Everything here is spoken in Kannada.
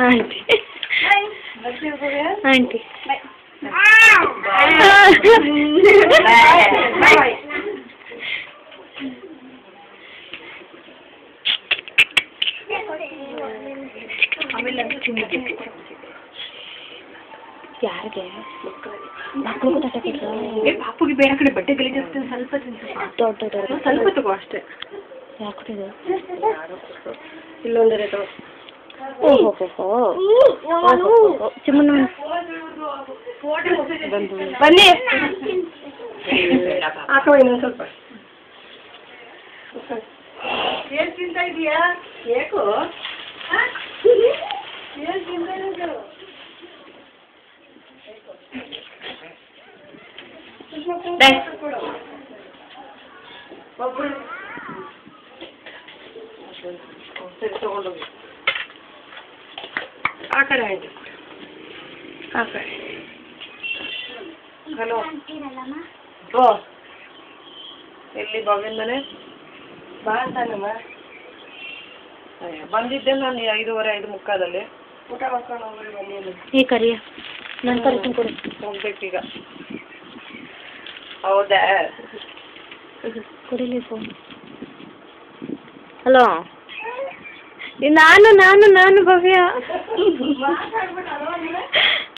ಆಂಟಿ ಆಂಟಿ ಯಾರಿಗೆ ಮಕ್ಕಳಿಗೂ ತಟ್ಟೆ ಪಾಪುಗೆ ಬೇರೆ ಕಡೆ ಬಟ್ಟೆ ಗಲೀಜಾಗ್ತದೆ ಸ್ವಲ್ಪ ದೊಡ್ಡ ಸ್ವಲ್ಪ ತಗೋ ಅಷ್ಟೇ ಯಾಕೆ ಕೊಟ್ಟಿದ್ದು ಇಲ್ಲೊಂದರೆ ತಗೋ ಓಹೋ ಚಿಮ್ಮನ ಬನ್ನಿ ಹಾಕೋ ಇನ್ನೊಂದು ಸ್ವಲ್ಪ ಏನು ತಿಂತ ಇದೀಯಾ ಏಕೋ ಏನು ತಿಂತ ಇರೋದು ಸರಿ ತಗೊಂಡೋಗಿ ಆ ಕಡೆ ಆಂಟಿ ಆ ಕಡೆ ಹಲೋ ಓ ಎಲ್ಲಿ ಬಾವಿನ ಮನೆ ಬಾ ಅಂತಾನಮ್ಮ ಬಂದಿದ್ದೆ ನಾನು 5:15 5:45 ಊಟ ಮಾಡ್ಕೊಂಡು ಹೋಗಿ ಬನ್ನಿ ಈ ಕರಿಯ ನಾನು ಕರ್ಕೊಂಡು ಕೊಡಿ ಹೋಗ್ಬೇಕೀಗ ಹೌದಾ ಕೊಡಿಲಿ ಫೋನ್ ಹಲೋ ನಾನು ಭವ್ಯ